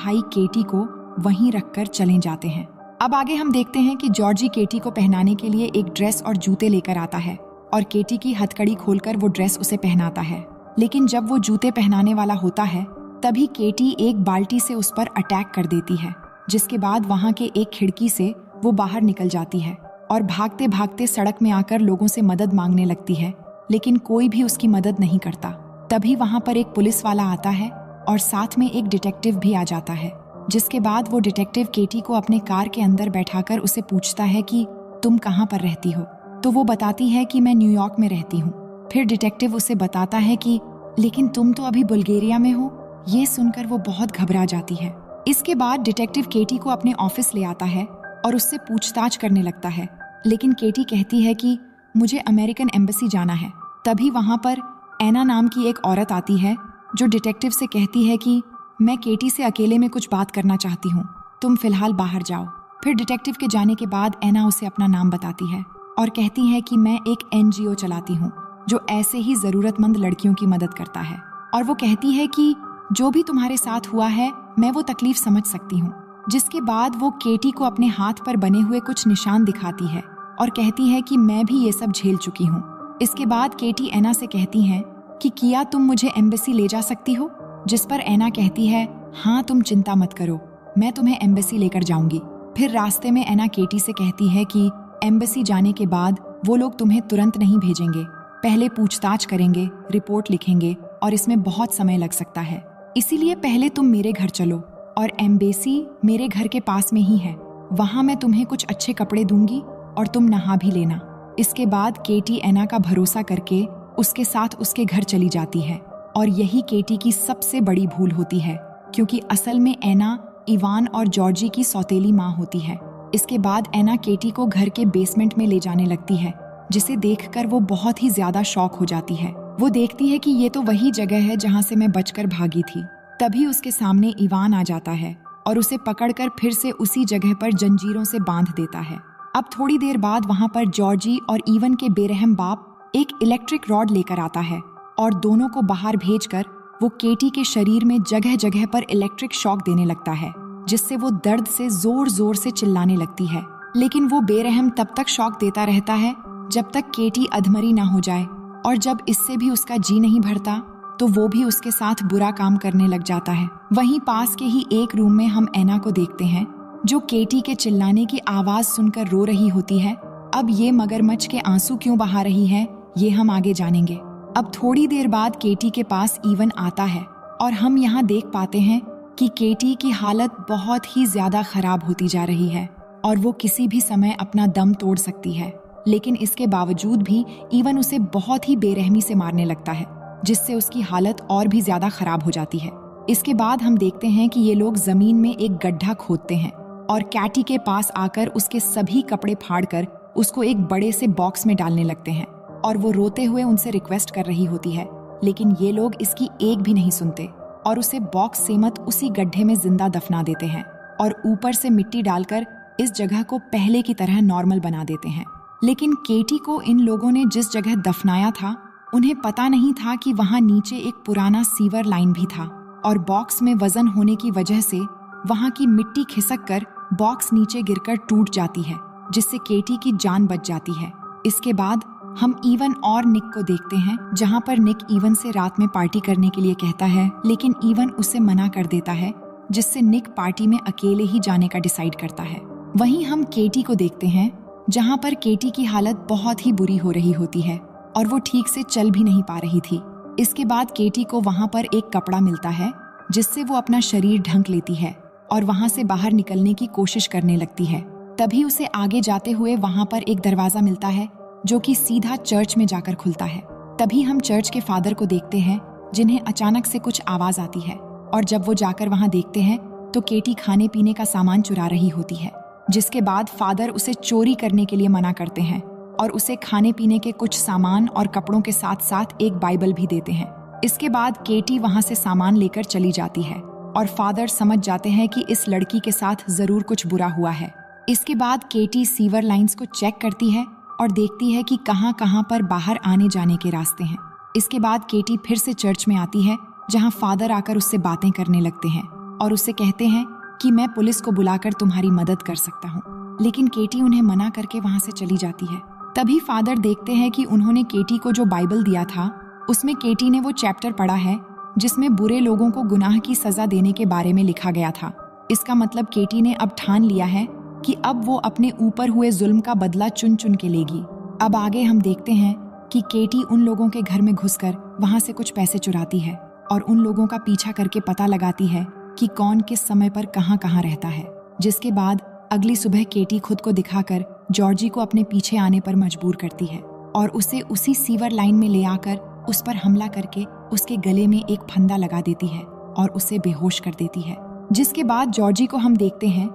भाई केटी को वहीं रखकर चले जाते हैं। अब आगे हम देखते हैं कि जॉर्जी केटी को पहनाने के लिए एक ड्रेस और जूते लेकर आता है और केटी की हथकड़ी खोलकर वो ड्रेस उसे पहनाता है। लेकिन जब वो जूते पहनाने वाला होता है तभी केटी एक बाल्टी से उस पर अटैक कर देती है, जिसके बाद वहां के एक खिड़की से वो बाहर निकल जाती है और भागते भागते सड़क में आकर लोगों से मदद मांगने लगती है, लेकिन कोई भी उसकी मदद नहीं करता। तभी वहां पर एक पुलिस वाला आता है और साथ में एक डिटेक्टिव भी आ जाता है, जिसके बाद वो डिटेक्टिव केटी को अपने कार के अंदर बैठाकर उसे पूछता है कि तुम कहाँ पर रहती हो। तो वो बताती है कि मैं न्यूयॉर्क में रहती हूँ। फिर डिटेक्टिव उसे बताता है कि लेकिन तुम तो अभी बुल्गारिया में हो। ये सुनकर वो बहुत घबरा जाती है। इसके बाद डिटेक्टिव केटी को अपने ऑफिस ले आता है और उससे पूछताछ करने लगता है, लेकिन केटी कहती है कि मुझे अमेरिकन एम्बेसी जाना है। तभी वहां पर एना नाम की एक औरत आती है जो डिटेक्टिव से कहती है कि मैं केटी से अकेले में कुछ बात करना चाहती हूँ, तुम फिलहाल बाहर जाओ। फिर डिटेक्टिव के जाने के बाद एना उसे अपना नाम बताती है और कहती है कि मैं एक NGO चलाती हूँ जो ऐसे ही जरूरतमंद लड़कियों की मदद करता है, और वो कहती है कि जो भी तुम्हारे साथ हुआ है मैं वो तकलीफ समझ सकती हूँ। जिसके बाद वो केटी को अपने हाथ पर बने हुए कुछ निशान दिखाती है और कहती है कि मैं भी ये सब झेल चुकी हूँ। इसके बाद केटी एना से कहती है कि किया तुम मुझे एम्बेसी ले जा सकती हो, जिस पर एना कहती है हाँ तुम चिंता मत करो, मैं तुम्हें एम्बेसी लेकर जाऊंगी। फिर रास्ते में एना केटी से कहती है कि एम्बेसी जाने के बाद वो लोग तुम्हें तुरंत नहीं भेजेंगे, पहले पूछताछ करेंगे, रिपोर्ट लिखेंगे और इसमें बहुत समय लग सकता है, इसीलिए पहले तुम मेरे घर चलो और एम्बेसी मेरे घर के पास में ही है, वहां मैं तुम्हें कुछ अच्छे कपड़े दूंगी और तुम नहा भी लेना। इसके बाद केटी एना का भरोसा करके उसके साथ उसके घर चली जाती है और यही केटी की सबसे बड़ी भूल होती है, क्योंकि असल में एना इवान और जॉर्जी की सौतेली माँ होती है। इसके बाद एना केटी को घर के बेसमेंट में ले जाने लगती है, जिसे देखकर वो बहुत ही ज्यादा शॉक हो जाती है। वो देखती है कि ये तो वही जगह है जहाँ से मैं बचकर भागी थी। तभी उसके सामने इवान आ जाता है और उसे पकड़कर फिर से उसी जगह पर जंजीरों से बांध देता है। अब थोड़ी देर बाद वहाँ पर जॉर्जी और इवन के बेरहम बाप एक इलेक्ट्रिक रॉड लेकर आता है और दोनों को बाहर भेजकर वो केटी के शरीर में जगह जगह पर इलेक्ट्रिक शॉक देने लगता है, जिससे वो दर्द से जोर जोर से चिल्लाने लगती है। लेकिन वो बेरहम तब तक शॉक देता रहता है जब तक केटी अधमरी ना हो जाए, और जब इससे भी उसका जी नहीं भरता तो वो भी उसके साथ बुरा काम करने लग जाता है। वहीं पास के ही एक रूम में हम एना को देखते हैं जो केटी के चिल्लाने की आवाज सुनकर रो रही होती है। अब ये मगरमच्छ के आंसू क्यों बहा रही है ये हम आगे जानेंगे। अब थोड़ी देर बाद केटी के पास इवन आता है और हम यहाँ देख पाते हैं कि केटी की हालत बहुत ही ज्यादा खराब होती जा रही है और वो किसी भी समय अपना दम तोड़ सकती है। लेकिन इसके बावजूद भी इवन उसे बहुत ही बेरहमी से मारने लगता है, जिससे उसकी हालत और भी ज्यादा खराब हो जाती है। इसके बाद हम देखते हैं कि ये लोग जमीन में एक गड्ढा खोदते हैं और कैटी के पास आकर उसके सभी कपड़े फाड़कर उसको एक बड़े से बॉक्स में डालने लगते हैं और वो रोते हुए उनसे रिक्वेस्ट कर रही होती है, लेकिन ये लोग इसकी एक भी नहीं सुनते और उसे बॉक्स से मत उसी गड्ढे में जिंदा दफना देते हैं और ऊपर से मिट्टी डालकर इस जगह को पहले की तरह नॉर्मल बना देते हैं। लेकिन केटी को इन लोगों ने जिस जगह दफनाया था उन्हें पता नहीं था कि वहां नीचे एक पुराना सीवर लाइन भी था और बॉक्स में वजन होने की वजह से वहां की मिट्टी खिसक कर बॉक्स नीचे गिरकर टूट जाती है, जिससे केटी की जान बच जाती है। इसके बाद हम इवन और निक को देखते हैं, जहां पर निक इवन से रात में पार्टी करने के लिए कहता है, लेकिन इवन उसे मना कर देता है, जिससे निक पार्टी में अकेले ही जाने का डिसाइड करता है। वहीं हम केटी को देखते हैं, जहां पर केटी की हालत बहुत ही बुरी हो रही होती है और वो ठीक से चल भी नहीं पा रही थी। इसके बाद केटी को वहां पर एक कपड़ा मिलता है, जिससे वो अपना शरीर ढक लेती है और वहां से बाहर निकलने की कोशिश करने लगती है। तभी उसे आगे जाते हुए वहां पर एक दरवाजा मिलता है जो कि सीधा चर्च में जाकर खुलता है। तभी हम चर्च के फादर को देखते हैं, जिन्हें अचानक से कुछ आवाज आती है और जब वो जाकर वहां देखते हैं तो केटी खाने पीने का सामान चुरा रही होती है, जिसके बाद फादर उसे चोरी करने के लिए मना करते हैं और उसे खाने पीने के कुछ सामान और कपड़ों के साथ साथ एक बाइबल भी देते हैं। इसके बाद केटी वहां से सामान लेकर चली जाती है और फादर समझ जाते हैं कि इस लड़की के साथ जरूर कुछ बुरा हुआ है। इसके बाद केटी सीवर लाइंस को चेक करती है और देखती है कि कहां कहां पर बाहर आने जाने के रास्ते हैं। इसके बाद केटी फिर से चर्च में आती है, जहां फादर आकर उससे बातें करने लगते हैं और उससे कहते हैं कि मैं पुलिस को बुलाकर तुम्हारी मदद कर सकता हूँ। लेकिन केटी उन्हें मना करके वहां से चली जाती है। तभी फादर देखते हैं कि उन्होंने केटी को जो बाइबल दिया था उसमें केटी ने वो चैप्टर पढ़ा है जिसमें बुरे लोगों को गुनाह की सजा देने के बारे में लिखा गया था। इसका मतलब केटी ने अब ठान लिया है कि अब वो अपने ऊपर हुए जुल्म का बदला चुन चुन के लेगी। अब आगे हम देखते हैं कि केटी उन लोगों के घर में घुसकर वहां से कुछ पैसे चुराती है और उन लोगों का पीछा करके पता लगाती है कि कौन किस समय पर कहां कहां रहता है। जिसके बाद अगली सुबह केटी खुद को दिखाकर जॉर्जी को अपने पीछे आने पर मजबूर करती है और उसे उसी सीवर लाइन में ले आकर उस पर हमला करके उसके गले में एक फंदा लगा देती है और उसे बेहोश कर देती है। जिसके बाद जॉर्जी को हम देखते हैं